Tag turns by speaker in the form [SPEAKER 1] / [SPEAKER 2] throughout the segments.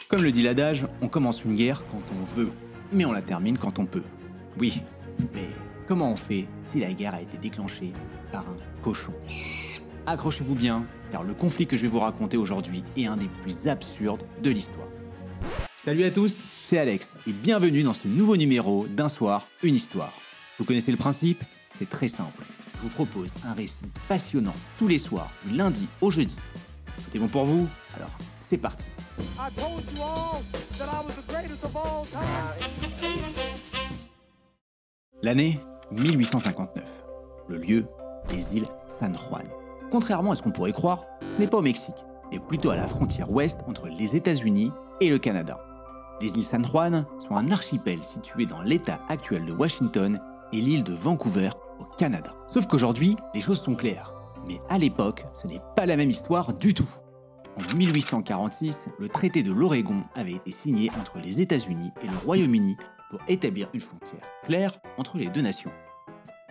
[SPEAKER 1] Comme le dit l'adage, on commence une guerre quand on veut, mais on la termine quand on peut. Oui, mais comment on fait si la guerre a été déclenchée par un cochon? Accrochez-vous bien, car le conflit que je vais vous raconter aujourd'hui est un des plus absurdes de l'histoire. Salut à tous, c'est Alex, et bienvenue dans ce nouveau numéro d'Un soir, une histoire. Vous connaissez le principe? C'est très simple. Je vous propose un récit passionnant tous les soirs, du lundi au jeudi. Tout est bon pour vous? Alors, c'est parti. L'année 1859. Le lieu, les îles San Juan. Contrairement à ce qu'on pourrait croire, ce n'est pas au Mexique, mais plutôt à la frontière ouest entre les États-Unis et le Canada. Les îles San Juan sont un archipel situé dans l'état actuel de Washington et l'île de Vancouver au Canada. Sauf qu'aujourd'hui, les choses sont claires. Mais à l'époque, ce n'est pas la même histoire du tout. En 1846, le traité de l'Oregon avait été signé entre les États-Unis et le Royaume-Uni pour établir une frontière claire entre les deux nations.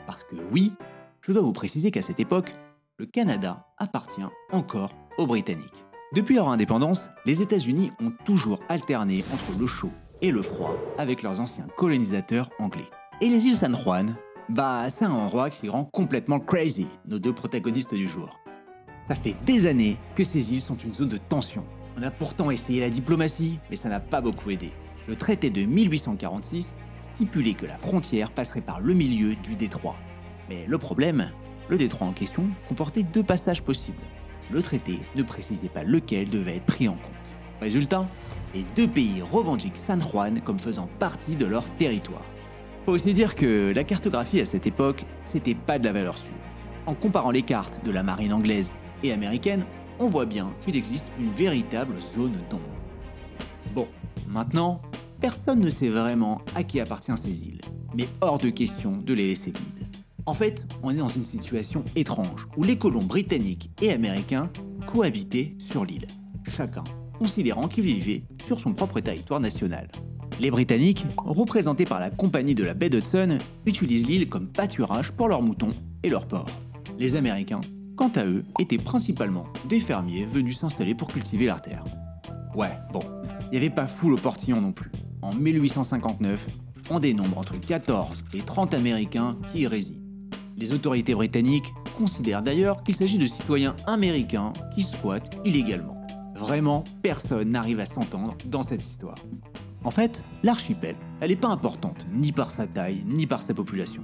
[SPEAKER 1] Parce que oui, je dois vous préciser qu'à cette époque, le Canada appartient encore aux Britanniques. Depuis leur indépendance, les États-Unis ont toujours alterné entre le chaud et le froid avec leurs anciens colonisateurs anglais. Et les îles San Juan, c'est un endroit qui rend complètement crazy nos deux protagonistes du jour. Ça fait des années que ces îles sont une zone de tension. On a pourtant essayé la diplomatie, mais ça n'a pas beaucoup aidé. Le traité de 1846 stipulait que la frontière passerait par le milieu du détroit. Mais le problème, le détroit en question comportait deux passages possibles. Le traité ne précisait pas lequel devait être pris en compte. Résultat, les deux pays revendiquent San Juan comme faisant partie de leur territoire. Faut aussi dire que la cartographie à cette époque, c'était pas de la valeur sûre. En comparant les cartes de la marine anglaise et américaine, on voit bien qu'il existe une véritable zone d'ombre. Bon, maintenant, personne ne sait vraiment à qui appartient ces îles, mais hors de question de les laisser vides. En fait, on est dans une situation étrange où les colons britanniques et américains cohabitaient sur l'île, chacun considérant qu'il vivait sur son propre territoire national. Les Britanniques, représentés par la compagnie de la baie d'Hudson, utilisent l'île comme pâturage pour leurs moutons et leurs porcs. Les Américains, quant à eux, étaient principalement des fermiers venus s'installer pour cultiver leur terre. Ouais, bon, il n'y avait pas foule au portillon non plus. En 1859, on dénombre entre 14 et 30 Américains qui y résident. Les autorités britanniques considèrent d'ailleurs qu'il s'agit de citoyens américains qui squattent illégalement. Vraiment, personne n'arrive à s'entendre dans cette histoire. En fait, l'archipel, elle n'est pas importante ni par sa taille ni par sa population.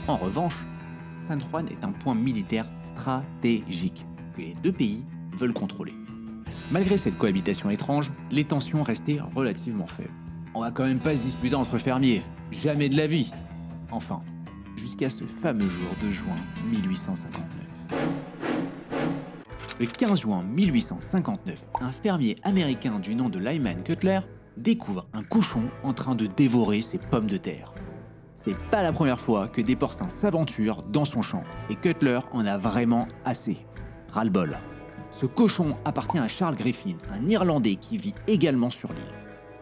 [SPEAKER 1] En revanche, San Juan est un point militaire stratégique que les deux pays veulent contrôler. Malgré cette cohabitation étrange, les tensions restaient relativement faibles. On va quand même pas se disputer entre fermiers, jamais de la vie. Enfin, jusqu'à ce fameux jour de juin 1859. Le 15 juin 1859, un fermier américain du nom de Lyman Cutler découvre un cochon en train de dévorer ses pommes de terre. C'est pas la première fois que des porcins s'aventurent dans son champ, et Cutler en a vraiment assez. Ras-le-bol. Ce cochon appartient à Charles Griffin, un Irlandais qui vit également sur l'île.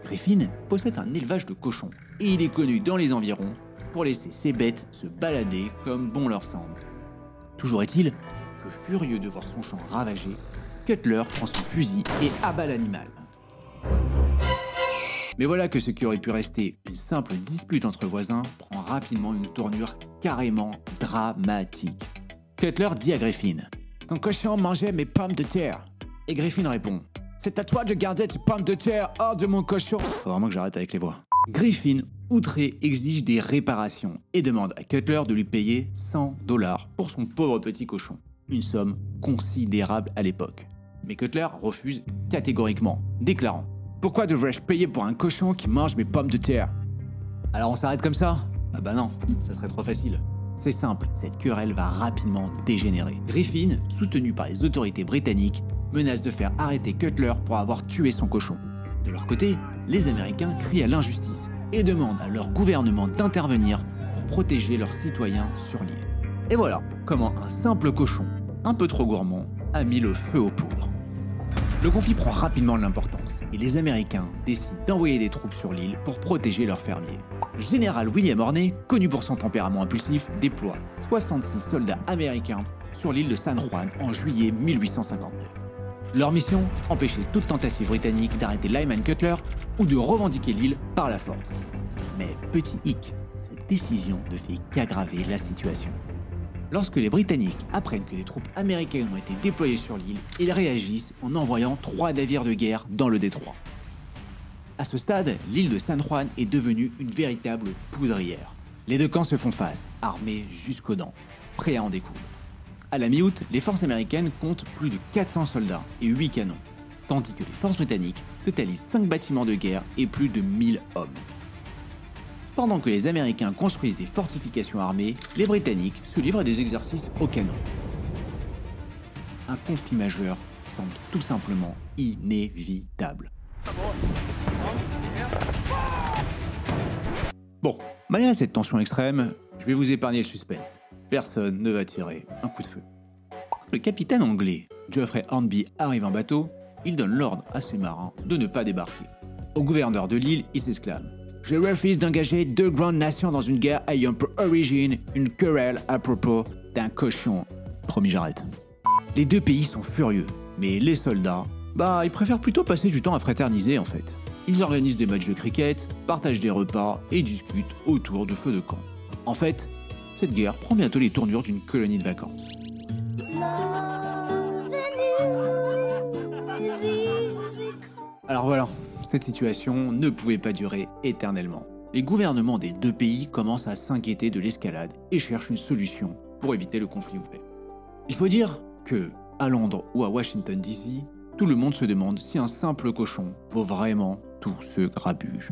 [SPEAKER 1] Griffin possède un élevage de cochons, et il est connu dans les environs pour laisser ses bêtes se balader comme bon leur semble. Toujours est-il que, furieux de voir son champ ravagé, Cutler prend son fusil et abat l'animal. Mais voilà que ce qui aurait pu rester une simple dispute entre voisins prend rapidement une tournure carrément dramatique. Cutler dit à Griffin « Ton cochon mangeait mes pommes de terre ». Et Griffin répond « C'est à toi de garder tes pommes de terre hors de mon cochon ». Faut vraiment que j'arrête avec les voix. Griffin, outré, exige des réparations et demande à Cutler de lui payer $100 pour son pauvre petit cochon. Une somme considérable à l'époque. Mais Cutler refuse catégoriquement, déclarant « Pourquoi devrais-je payer pour un cochon qui mange mes pommes de terre ?» Alors on s'arrête comme ça? Ah bah non, ça serait trop facile. C'est simple, cette querelle va rapidement dégénérer. Griffin, soutenu par les autorités britanniques, menace de faire arrêter Cutler pour avoir tué son cochon. De leur côté, les Américains crient à l'injustice et demandent à leur gouvernement d'intervenir pour protéger leurs citoyens sur l'île. Et voilà comment un simple cochon, un peu trop gourmand, a mis le feu aux poudres. Le conflit prend rapidement de l'importance et les Américains décident d'envoyer des troupes sur l'île pour protéger leurs fermiers. Le général William Hornet, connu pour son tempérament impulsif, déploie 66 soldats américains sur l'île de San Juan en juillet 1859. Leur mission, empêcher toute tentative britannique d'arrêter Lyman Cutler ou de revendiquer l'île par la force. Mais petit hic, cette décision ne fait qu'aggraver la situation. Lorsque les Britanniques apprennent que des troupes américaines ont été déployées sur l'île, ils réagissent en envoyant 3 navires de guerre dans le détroit. À ce stade, l'île de San Juan est devenue une véritable poudrière. Les deux camps se font face, armés jusqu'aux dents, prêts à en découdre. À la mi-août, les forces américaines comptent plus de 400 soldats et 8 canons, tandis que les forces britanniques totalisent 5 bâtiments de guerre et plus de 1000 hommes. Pendant que les Américains construisent des fortifications armées, les Britanniques se livrent à des exercices au canon. Un conflit majeur semble tout simplement inévitable. Bon, malgré cette tension extrême, je vais vous épargner le suspense. Personne ne va tirer un coup de feu. Quand le capitaine anglais Geoffrey Hornby arrive en bateau, il donne l'ordre à ses marins de ne pas débarquer. Au gouverneur de l'île, il s'exclame « Je refuse d'engager 2 grandes nations dans une guerre ayant pour origine une querelle à propos d'un cochon. » Promis, j'arrête. Les deux pays sont furieux, mais les soldats, ils préfèrent plutôt passer du temps à fraterniser en fait. Ils organisent des matchs de cricket, partagent des repas et discutent autour de feux de camp. En fait, cette guerre prend bientôt les tournures d'une colonie de vacances. Alors voilà, cette situation ne pouvait pas durer éternellement. Les gouvernements des deux pays commencent à s'inquiéter de l'escalade et cherchent une solution pour éviter le conflit ouvert. Il faut dire que, à Londres ou à Washington DC, tout le monde se demande si un simple cochon vaut vraiment tout ce grabuge.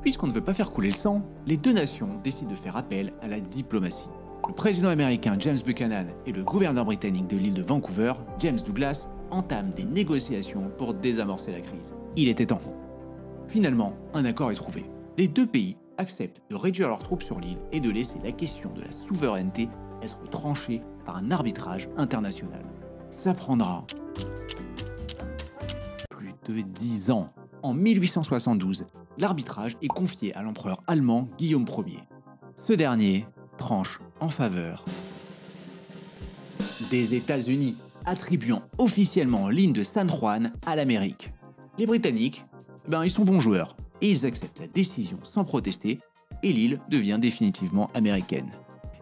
[SPEAKER 1] Puisqu'on ne veut pas faire couler le sang, les deux nations décident de faire appel à la diplomatie. Le président américain James Buchanan et le gouverneur britannique de l'île de Vancouver, James Douglas, entament des négociations pour désamorcer la crise. Il était temps. Finalement, un accord est trouvé. Les deux pays acceptent de réduire leurs troupes sur l'île et de laisser la question de la souveraineté être tranchée par un arbitrage international. Ça prendra plus de 10 ans. En 1872, l'arbitrage est confié à l'empereur allemand Guillaume Ier. Ce dernier tranche en faveur des États-Unis, attribuant officiellement l'île de San Juan à l'Amérique. Les Britanniques, ils sont bons joueurs et ils acceptent la décision sans protester et l'île devient définitivement américaine.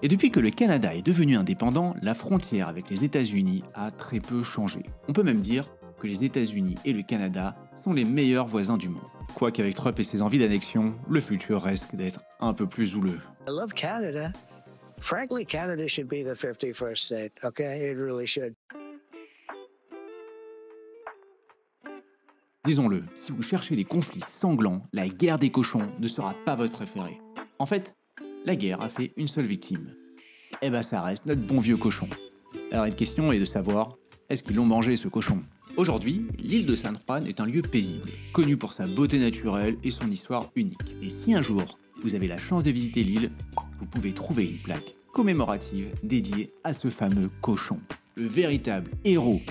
[SPEAKER 1] Et depuis que le Canada est devenu indépendant, la frontière avec les États-Unis a très peu changé. On peut même dire que les États-Unis et le Canada sont les meilleurs voisins du monde. Quoiqu'avec Trump et ses envies d'annexion, le futur risque d'être un peu plus houleux.
[SPEAKER 2] I love Canada. Frankly, Canada should be the 51st state, okay? It really should.
[SPEAKER 1] Disons-le, si vous cherchez des conflits sanglants, la guerre des cochons ne sera pas votre préférée. En fait, la guerre a fait une seule victime. Ça reste notre bon vieux cochon. Alors une question est de savoir, est-ce qu'ils l'ont mangé ce cochon ? Aujourd'hui, l'île de San Juan est un lieu paisible, connu pour sa beauté naturelle et son histoire unique. Et si un jour, vous avez la chance de visiter l'île, vous pouvez trouver une plaque commémorative dédiée à ce fameux cochon, le véritable héros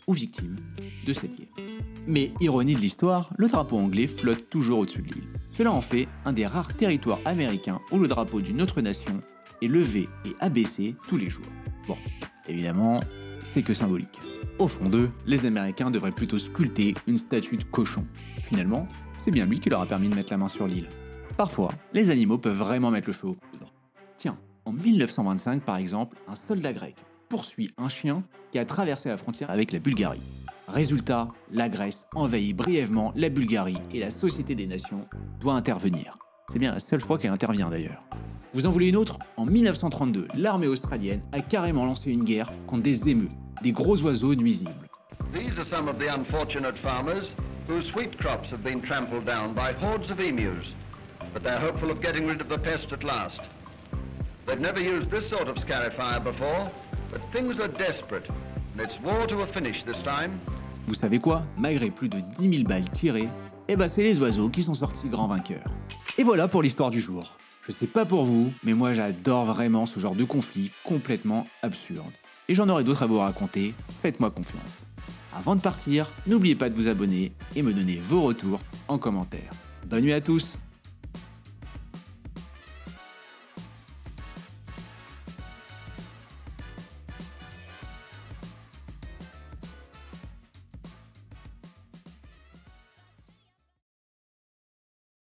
[SPEAKER 1] ou victime de cette guerre. Mais ironie de l'histoire, le drapeau anglais flotte toujours au-dessus de l'île. Cela en fait un des rares territoires américains où le drapeau d'une autre nation est levé et abaissé tous les jours. Bon, évidemment, c'est que symbolique. Au fond d'eux, les Américains devraient plutôt sculpter une statue de cochon. Finalement, c'est bien lui qui leur a permis de mettre la main sur l'île. Parfois, les animaux peuvent vraiment mettre le feu aux poudres. Tiens, en 1925 par exemple, un soldat grec poursuit un chien qui a traversé la frontière avec la Bulgarie. Résultat, la Grèce envahit brièvement la Bulgarie et la Société des Nations doit intervenir. C'est bien la seule fois qu'elle intervient d'ailleurs. Vous en voulez une autre ? En 1932, l'armée australienne a carrément lancé une guerre contre des émeus, des gros oiseaux nuisibles.
[SPEAKER 3] These are some of the unfortunate farmers whose wheat crops have been trampled down by hordes of emus, but they're hopeful of getting rid of the pest at last. They've never used this sort of scarifier before, but things are desperate, and it's war to a finish this time.
[SPEAKER 1] Vous savez quoi ? Malgré plus de 10 000 balles tirées, c'est les oiseaux qui sont sortis grands vainqueurs. Et voilà pour l'histoire du jour. Je sais pas pour vous, mais moi j'adore vraiment ce genre de conflit complètement absurde. Et j'en aurai d'autres à vous raconter, faites-moi confiance. Avant de partir, n'oubliez pas de vous abonner et me donner vos retours en commentaire. Bonne nuit à tous!